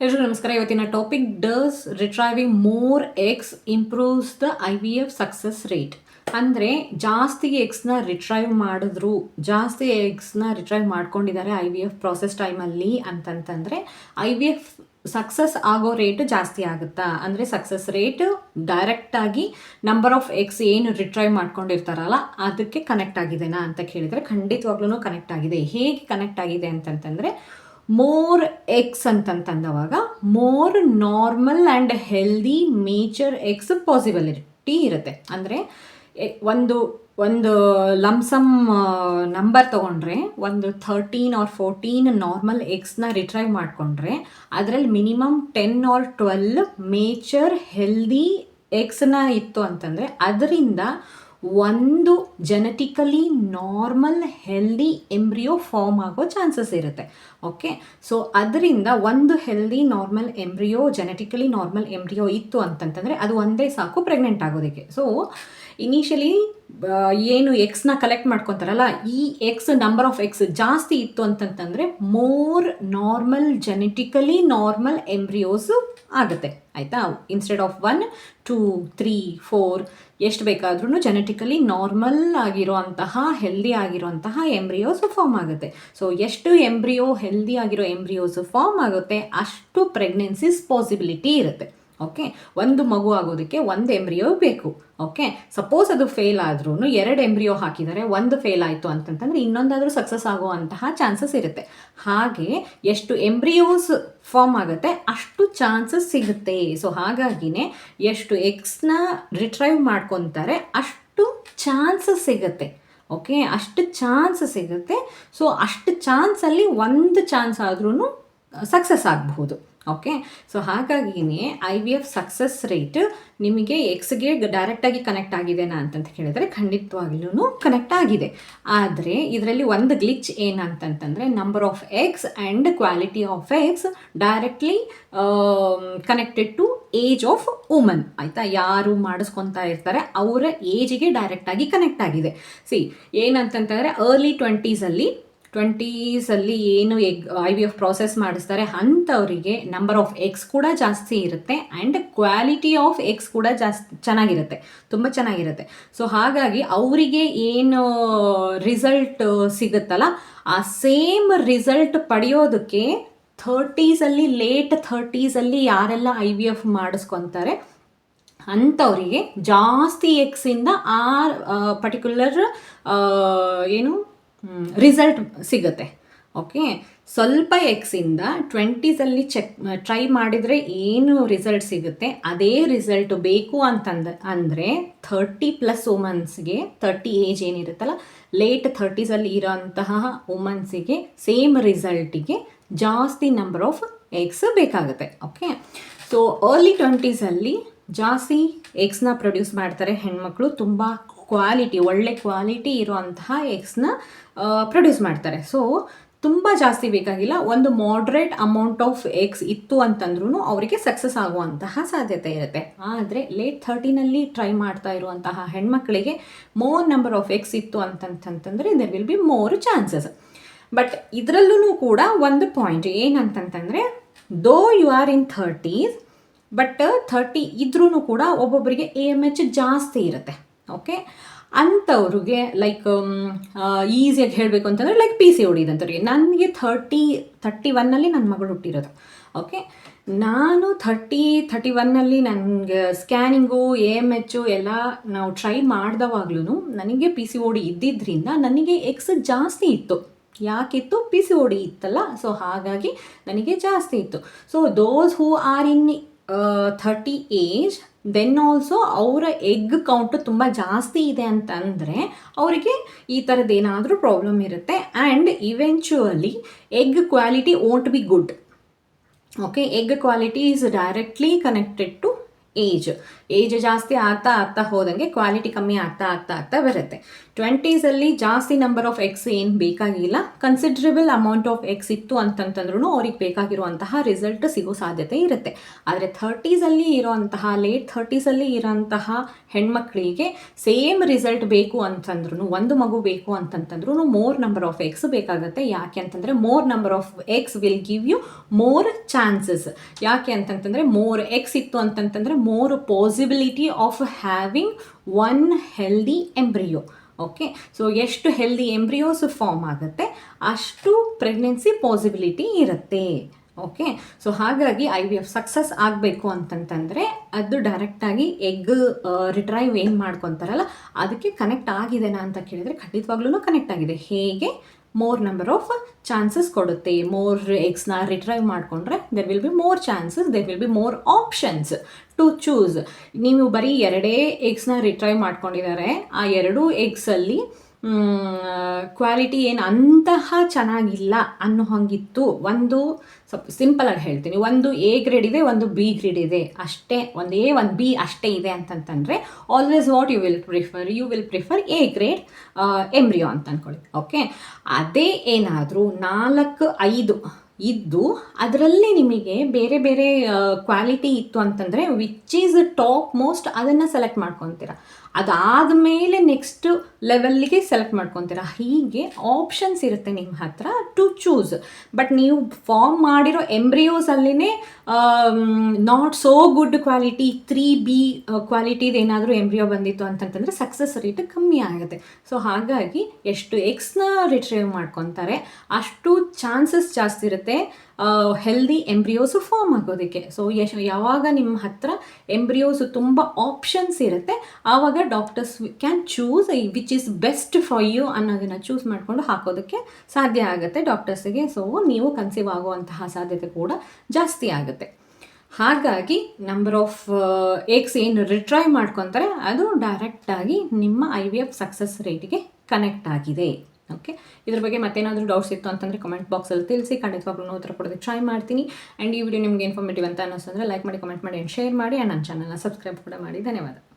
ಎಲ್ರಿಗೂ ನಮಸ್ಕಾರ. ಇವತ್ತಿನ topic does retrieving more eggs improves the IVF success rate. ಅಂದರೆ ಜಾಸ್ತಿ ಎಗ್ಸ್ನ ರಿಟ್ರೈವ್ ಮಾಡಿದ್ರು, ಜಾಸ್ತಿ ಎಗ್ಸ್ನ ರಿಟ್ರೈವ್ ಮಾಡ್ಕೊಂಡಿದ್ದಾರೆ IVF ಪ್ರಾಸೆಸ್ ಟೈಮಲ್ಲಿ ಅಂತಂತಂದರೆ IVF ಸಕ್ಸಸ್ ಆಗೋ ರೇಟ್ ಜಾಸ್ತಿ ಆಗುತ್ತಾ? ಅಂದರೆ ಸಕ್ಸಸ್ ರೇಟ್ ಡೈರೆಕ್ಟಾಗಿ ನಂಬರ್ ಆಫ್ ಎಗ್ಸ್ ಏನು ರಿಟ್ರೈವ್ ಮಾಡ್ಕೊಂಡಿರ್ತಾರಲ್ಲ ಅದಕ್ಕೆ ಕನೆಕ್ಟ್ ಆಗಿದೆನಾ ಅಂತ ಕೇಳಿದರೆ ಖಂಡಿತವಾಗ್ಲೂ ಕನೆಕ್ಟ್ ಆಗಿದೆ. ಹೇಗೆ ಕನೆಕ್ಟ್ ಆಗಿದೆ ಅಂತಂತಂದರೆ, ಮೋರ್ ಎಗ್ಸ್ ಅಂತಂತಂದವಾಗ more normal and healthy mature eggs possibility ಇರುತ್ತೆ. ಅಂದರೆ ಒಂದು ಲಮ್ಸಮ್ ನಂಬರ್ ತೊಗೊಂಡ್ರೆ, ಒಂದು 13 or 14 ನಾರ್ಮಲ್ ಎಗ್ಸ್ನ ರಿಟ್ರೈವ್ ಮಾಡಿಕೊಂಡ್ರೆ ಅದರಲ್ಲಿ ಮಿನಿಮಮ್ 10 or 12 ಮೇಚರ್ ಹೆಲ್ದಿ ಎಗ್ಸ್ನ ಇತ್ತು ಅಂತಂದರೆ ಅದರಿಂದ ಒಂದು genetically normal healthy embryo form ಆಗೋ ಚಾನ್ಸಸ್ ಇರುತ್ತೆ. ಓಕೆ, ಸೊ ಅದರಿಂದ ಒಂದು healthy normal embryo, genetically normal embryo ಇತ್ತು ಅಂತಂತಂದರೆ ಅದು ಒಂದೇ ಸಾಕು ಪ್ರೆಗ್ನೆಂಟ್ ಆಗೋದಕ್ಕೆ. ಸೊ ಇನಿಷಿಯಲಿ ಏನು ಎಗ್ಸ್ನ ಕಲೆಕ್ಟ್ ಮಾಡ್ಕೊತಾರಲ್ಲ, ಈ ಎಗ್ಸ್ ನಂಬರ್ ಆಫ್ ಎಗ್ಸ್ ಜಾಸ್ತಿ ಇತ್ತು ಅಂತಂತಂದರೆ ಮೋರ್ ನಾರ್ಮಲ್ ಜೆನೆಟಿಕಲಿ ನಾರ್ಮಲ್ ಎಂಬ್ರಿಯೋಸು ಆಗುತ್ತೆ. ಆಯಿತಾ? ಇನ್ಸ್ಟೆಡ್ ಆಫ್ 1, 2, 3, 4 ಎಷ್ಟು ಬೇಕಾದ್ರೂ ಜೆನೆಟಿಕಲಿ ನಾರ್ಮಲ್ ಆಗಿರುವಂತಹ ಹೆಲ್ದಿ ಆಗಿರುವಂತಹ ಎಂಬ್ರಿಯೋಸ್ ಫಾರ್ಮ್ ಆಗುತ್ತೆ. ಸೊ ಎಷ್ಟು ಎಂಬ್ರಿಯೋ ಹೆಲ್ದಿ ಆಗಿರೋ ಎಂಬ್ರಿಯೋಸ್ ಫಾರ್ಮ್ ಆಗುತ್ತೆ ಅಷ್ಟು ಪ್ರೆಗ್ನೆನ್ಸಿಸ್ ಪಾಸಿಬಿಲಿಟಿ ಇರುತ್ತೆ. ಓಕೆ, ಒಂದು ಮಗು ಆಗೋದಕ್ಕೆ ಒಂದು ಎಂಬ್ರಿಯೋ ಬೇಕು. ಓಕೆ, ಸಪೋಸ್ ಅದು ಫೇಲ್ ಆದ್ರೂ 2 ಎಂಬ್ರಿಯೋ ಹಾಕಿದರೆ ಒಂದು ಫೇಲ್ ಆಯಿತು ಅಂತಂತಂದರೆ ಇನ್ನೊಂದಾದರೂ ಸಕ್ಸಸ್ ಆಗುವಂತಹ ಚಾನ್ಸಸ್ ಇರುತ್ತೆ. ಹಾಗೆ ಎಷ್ಟು ಎಂಬ್ರಿಯೋಸ್ ಫಾರ್ಮ್ ಆಗುತ್ತೆ ಅಷ್ಟು ಚಾನ್ಸಸ್ ಸಿಗುತ್ತೆ. ಸೊ ಹಾಗಾಗಿನೇ ಎಷ್ಟು ಎಗ್ಸ್ನ ರಿಟ್ರೈವ್ ಮಾಡ್ಕೊತಾರೆ ಅಷ್ಟು ಚಾನ್ಸಸ್ ಸಿಗುತ್ತೆ. ಓಕೆ, ಅಷ್ಟು ಚಾನ್ಸ್ ಸಿಗುತ್ತೆ. ಸೊ ಅಷ್ಟು ಚಾನ್ಸಲ್ಲಿ ಒಂದು ಚಾನ್ಸ್ ಆದ್ರೂ ಸಕ್ಸಸ್ ಆಗಬಹುದು. ಓಕೆ, ಸೊ ಹಾಗಾಗಿನೇ IVF ಸಕ್ಸಸ್ ರೇಟ್ ನಿಮಗೆ ಎಗ್ಸ್ಗೆ ಡೈರೆಕ್ಟಾಗಿ ಕನೆಕ್ಟ್ ಆಗಿದೆನಾ ಅಂತಂತ ಕೇಳಿದರೆ ಖಂಡಿತವಾಗ್ಲೂ ಕನೆಕ್ಟ್ ಆಗಿದೆ. ಆದರೆ ಇದರಲ್ಲಿ ಒಂದು ಗ್ಲಿಚ್ ಏನಂತಂತಂದರೆ, number of eggs and quality of eggs directly connected to age of woman. ಆಯಿತಾ? ಯಾರು ಮಾಡಿಸ್ಕೊತಾ ಇರ್ತಾರೆ ಅವರ ಏಜಿಗೆ ಡೈರೆಕ್ಟಾಗಿ ಕನೆಕ್ಟ್ ಆಗಿದೆ. ಏನಂತಂತಂದರೆ ಅರ್ಲಿ 20s ಏನು IVF ಪ್ರಾಸೆಸ್ ಮಾಡಿಸ್ತಾರೆ ಅಂಥವರಿಗೆ ನಂಬರ್ ಆಫ್ ಎಗ್ಸ್ ಕೂಡ ಜಾಸ್ತಿ ಇರುತ್ತೆ ಆ್ಯಂಡ್ ಕ್ವಾಲಿಟಿ ಆಫ್ ಎಗ್ಸ್ ಕೂಡ ಚೆನ್ನಾಗಿರುತ್ತೆ, ತುಂಬ ಚೆನ್ನಾಗಿರುತ್ತೆ. ಸೊ ಹಾಗಾಗಿ ಅವರಿಗೆ ಏನು ರಿಸಲ್ಟ್ ಸಿಗುತ್ತಲ್ಲ ಆ ಸೇಮ್ ರಿಸಲ್ಟ್ ಪಡೆಯೋದಕ್ಕೆ 30s, ಲೇಟ್ 30s ಯಾರೆಲ್ಲ IVF ಮಾಡಿಸ್ಕೊತಾರೆ ಅಂಥವರಿಗೆ ಜಾಸ್ತಿ ಎಗ್ಸಿಂದ ಆ ಪರ್ಟಿಕ್ಯುಲರ್ ರಿಸಲ್ಟ್ ಸಿಗುತ್ತೆ. ಓಕೆ, ಸ್ವಲ್ಪ ಎಗ್ಸಿಂದ 20s ಟ್ರೈ ಮಾಡಿದರೆ ಏನು ರಿಸಲ್ಟ್ ಸಿಗುತ್ತೆ ಅದೇ ರಿಸಲ್ಟ್ ಬೇಕು ಅಂದರೆ 30+ ವುಮನ್ಸ್ಗೆ, 30 ಏಜ್ ಏನಿರುತ್ತಲ್ಲ ಲೇಟ್ 30s ಇರೋಂತಹ ವುಮನ್ಸಿಗೆ ಸೇಮ್ ರಿಸಲ್ಟಿಗೆ ಜಾಸ್ತಿ ನಂಬರ್ ಆಫ್ ಎಗ್ಸ್ ಬೇಕಾಗುತ್ತೆ. ಓಕೆ, ಸೊ ಅರ್ಲಿ 20s ಜಾಸ್ತಿ ಎಗ್ಸ್ನ ಪ್ರೊಡ್ಯೂಸ್ ಮಾಡ್ತಾರೆ ಹೆಣ್ಮಕ್ಳು. ತುಂಬ ಒಳ್ಳೆ ಕ್ವಾಲಿಟಿ ಇರುವಂತಹ ಎಗ್ಸ್ನ ಪ್ರೊಡ್ಯೂಸ್ ಮಾಡ್ತಾರೆ. ಸೊ ತುಂಬ ಜಾಸ್ತಿ ಬೇಕಾಗಿಲ್ಲ, ಒಂದು ಮಾಡ್ರೇಟ್ ಅಮೌಂಟ್ ಆಫ್ ಎಗ್ಸ್ ಇತ್ತು ಅಂತಂದ್ರೂ ಅವರಿಗೆ ಸಕ್ಸಸ್ ಆಗುವಂತಹ ಸಾಧ್ಯತೆ ಇರುತ್ತೆ. ಆದರೆ ಲೇಟ್ 30 ಟ್ರೈ ಮಾಡ್ತಾ ಇರುವಂತಹ ಹೆಣ್ಮಕ್ಳಿಗೆ ಮೋರ್ ನಂಬರ್ ಆಫ್ ಎಗ್ಸ್ ಇತ್ತು ಅಂತಂತಂದರೆ there will be more chances. But ಇದರಲ್ಲೂ ಕೂಡ ಒಂದು point ಏನಂತಂತಂದರೆ, though you are in 30s but 30 ಇದ್ರೂ ಕೂಡ ಒಬ್ಬೊಬ್ಬರಿಗೆ AMH ಜಾಸ್ತಿ ಇರುತ್ತೆ. ಓಕೆ, ಅಂಥವ್ರಿಗೆ ಲೈಕ್ ಈಸಿಯಾಗಿ ಹೇಳಬೇಕು ಅಂತಂದರೆ ಲೈಕ್ PCOD ಇದಂಥವ್ರಿಗೆ. ನನಗೆ 31 ನನ್ನ ಮಗಳು ಹುಟ್ಟಿರೋದು. ಓಕೆ, ನಾನು 31 ನನಗೆ ಸ್ಕ್ಯಾನಿಂಗು AMH ಎಲ್ಲ ನಾವು ಟ್ರೈ ಮಾಡಿದವಾಗ್ಲೂ ನನಗೆ PCOD ಇದ್ದಿದ್ದರಿಂದ ನನಗೆ ಎಗ್ಸ್ ಜಾಸ್ತಿ ಇತ್ತು. ಯಾಕಿತ್ತು? PCOD ಇತ್ತಲ್ಲ, ಸೊ ಹಾಗಾಗಿ ನನಗೆ ಜಾಸ್ತಿ ಇತ್ತು. So those who are in 30 age then also ಅವರ ಎಗ್ ಕೌಂಟು ತುಂಬ ಜಾಸ್ತಿ ಇದೆ ಅಂತಂದರೆ ಅವರಿಗೆ ಈ ಥರದ್ದು ಏನಾದರೂ ಪ್ರಾಬ್ಲಮ್ ಇರುತ್ತೆ and eventually egg quality won't be good. Okay, egg quality is directly connected to age ಜಾಸ್ತಿ ಆಗ್ತಾ ಹೋದಂಗೆ ಕ್ವಾಲಿಟಿ ಕಮ್ಮಿ ಆಗ್ತಾ ಬರುತ್ತೆ. 20s ಜಾಸ್ತಿ ನಂಬರ್ ಆಫ್ ಎಗ್ಸ್ ಏನು ಬೇಕಾಗಿಲ್ಲ, ಕನ್ಸಿಡ್ರಬಲ್ ಅಮೌಂಟ್ ಆಫ್ ಎಗ್ಸ್ ಇತ್ತು ಅಂತಂತಂದ್ರೂ ಅವ್ರಿಗೆ ಬೇಕಾಗಿರುವಂತಹ ರಿಸಲ್ಟ್ ಸಿಗೋ ಸಾಧ್ಯತೆ ಇರುತ್ತೆ. ಆದರೆ 30s ಇರೋಂತಹ ಲೇಟ್ 30s ಇರೋಂತಹ ಹೆಣ್ಮಕ್ಳಿಗೆ ಸೇಮ್ ರಿಸಲ್ಟ್ ಬೇಕು ಅಂತಂದ್ರೂ, ಒಂದು ಮಗು ಬೇಕು ಅಂತಂತಂದ್ರೂ ಮೋರ್ ನಂಬರ್ ಆಫ್ ಎಗ್ಸ್ ಬೇಕಾಗುತ್ತೆ. ಯಾಕೆ ಅಂತಂದರೆ more number of eggs will give you more chances. ಯಾಕೆ ಅಂತಂತಂದರೆ ಮೋರ್ ಎಗ್ಸ್ ಇತ್ತು ಅಂತಂತಂದರೆ more possibility of having one healthy embryo. Okay, so ಎಷ್ಟು ಹೆಲ್ದಿ ಎಂಬ್ರಿಯೋಸ್ ಫಾರ್ಮ್ ಆಗುತ್ತೆ ಅಷ್ಟು ಪ್ರೆಗ್ನೆನ್ಸಿ ಪಾಸಿಬಿಲಿಟಿ ಇರುತ್ತೆ. ಓಕೆ, ಸೊ ಹಾಗಾಗಿ IVF ಸಕ್ಸಸ್ ಆಗಬೇಕು ಅಂತಂತಂದರೆ ಅದು ಡೈರೆಕ್ಟಾಗಿ ಎಗ್ ರಿಟ್ರೈವ್ ಏನು ಮಾಡ್ಕೊತಾರಲ್ಲ ಅದಕ್ಕೆ ಕನೆಕ್ಟ್ ಆಗಿದೆನಾ ಅಂತ ಕೇಳಿದರೆ ಖಂಡಿತವಾಗ್ಲೂ ಕನೆಕ್ಟ್ ಆಗಿದೆ. ಹೇಗೆ? ಮೋರ್ ನಂಬರ್ ಆಫ್ ಚಾನ್ಸಸ್ ಕೊಡುತ್ತೆ. ಮೋರ್ ಎಗ್ಸ್ನ ರಿಟ್ರೈವ್ ಮಾಡಿಕೊಂಡ್ರೆ there will be more chances, there will be more options to choose. ನೀವು ಬರೀ 2 ಎಗ್ಸ್ನ ರಿಟ್ರೈವ್ ಮಾಡ್ಕೊಂಡಿದ್ದಾರೆ, ಆ 2 ಎಗ್ಸಲ್ಲಿ ಕ್ವಾಲಿಟಿ ಏನು ಅಂತಹ ಚೆನ್ನಾಗಿಲ್ಲ ಅನ್ನೋ ಹಂಗಿತ್ತು. ಒಂದು ಸ್ವಲ್ಪ ಸಿಂಪಲಾಗಿ ಹೇಳ್ತೀನಿ, ಒಂದು A ಗ್ರೇಡ್ ಇದೆ, ಒಂದು B ಗ್ರೇಡ್ ಇದೆ ಅಷ್ಟೇ, ಒಂದು A ಒಂದು B ಅಷ್ಟೇ ಇದೆ ಅಂತಂತಂದರೆ always what you will prefer A grade embryo ಅಂತ ಅಂದ್ಕೊಳ್ಳಿ. ಓಕೆ, ಅದೇ ಏನಾದರೂ 4-5 ಇದ್ದು ಅದರಲ್ಲಿ ನಿಮಗೆ ಬೇರೆ ಬೇರೆ ಕ್ವಾಲಿಟಿ ಇತ್ತು ಅಂತಂದರೆ ವಿಚ್ ಈಸ್ ಟಾಪ್ ಮೋಸ್ಟ್ ಅದನ್ನು ಸೆಲೆಕ್ಟ್ ಮಾಡ್ಕೊತೀರ. ಅದಾದಮೇಲೆ ನೆಕ್ಸ್ಟ್ ಲೆವೆಲ್ಲಿಗೆ ಸೆಲೆಕ್ಟ್ ಮಾಡ್ಕೊತೀರ. ಹೀಗೆ ಆಪ್ಷನ್ಸ್ ಇರುತ್ತೆ ನಿಮ್ಮ ಹತ್ರ ಟು ಚೂಸ್. ಬಟ್ ನೀವು ಫಾರ್ಮ್ ಮಾಡಿರೋ ಎಂಬ್ರಿಯೋಸಲ್ಲಿನೇ not so good quality 3B ಕ್ವಾಲಿಟಿದು ಏನಾದರೂ ಎಂಬ್ರಿಯೋ ಬಂದಿತ್ತು ಅಂತಂತಂದರೆ ಸಕ್ಸಸ್ ರೇಟ್ ಕಮ್ಮಿ ಆಗುತ್ತೆ. ಸೊ ಹಾಗಾಗಿ ಎಷ್ಟು ಎಗ್ಸ್ನ ರಿಟ್ರೈವ್ ಮಾಡ್ಕೊತಾರೆ ಅಷ್ಟು ಚಾನ್ಸಸ್ ಜಾಸ್ತಿ ಇರುತ್ತೆ ಹೆಲ್ದಿ ಎಂಬ್ರಿಯೋಸು ಫಾರ್ಮ್ ಆಗೋದಕ್ಕೆ. ಸೊ ಯಾವಾಗ ನಿಮ್ಮ ಹತ್ರ ಎಂಬ್ರಿಯೋಸು ತುಂಬ ಆಪ್ಷನ್ಸ್ ಇರುತ್ತೆ ಆವಾಗ doctors can choose which is best for you ಅನ್ನೋದನ್ನು ಚೂಸ್ ಮಾಡಿಕೊಂಡು ಹಾಕೋದಕ್ಕೆ ಸಾಧ್ಯ ಆಗುತ್ತೆ ಡಾಕ್ಟರ್ಸಿಗೆ. ಸೊ ನೀವು ಕನ್ಸೀವ್ ಆಗುವಂತಹ ಸಾಧ್ಯತೆ ಕೂಡ ಜಾಸ್ತಿ ಆಗುತ್ತೆ. ಹಾಗಾಗಿ ನಂಬರ್ ಆಫ್ ಎಗ್ಸ್ ಏನು ರಿಟ್ರೈವ್ ಮಾಡ್ಕೊತಾರೆ ಅದು ಡೈರೆಕ್ಟಾಗಿ ನಿಮ್ಮ IVF ಸಕ್ಸಸ್ ರೇಟಿಗೆ ಕನೆಕ್ಟ್ ಆಗಿದೆ. ಓಕೆ, ಇದ್ರ ಬಗ್ಗೆ ಮತ್ತೇನಾದರೂ ಡೌಟ್ಸ್ ಇತ್ತು ಅಂತಂದರೆ ಕಮೆಂಟ್ ಬಾಕ್ಸಲ್ಲಿ ತಿಳಿಸಿ, ಖಂಡಿತವಾಗ್ಲೂ ಉತ್ತರ ಕೊಡೋದಕ್ಕೆ ಟ್ರೈ ಮಾಡ್ತೀನಿ. ಆ್ಯಂಡ್ ಈ ವಿಡಿಯೋ ನಿಮಗೆ ಇನ್ಫಾರ್ಮೇಟಿವ್ ಅಂತ ಅನ್ನಿಸ್ತಂದರೆ ಲೈಕ್ ಮಾಡಿ, ಕಮೆಂಟ್ ಮಾಡಿ ಆ್ಯಂಡ್ ಶೇರ್ ಮಾಡಿ. ಆ್ಯಂಡ್ ನನ್ನ ಚಾನಲ್ನ ಸಬ್ಸ್ಕ್ರೈಬ್ ಕೂಡ ಮಾಡಿ. ಧನ್ಯವಾದ.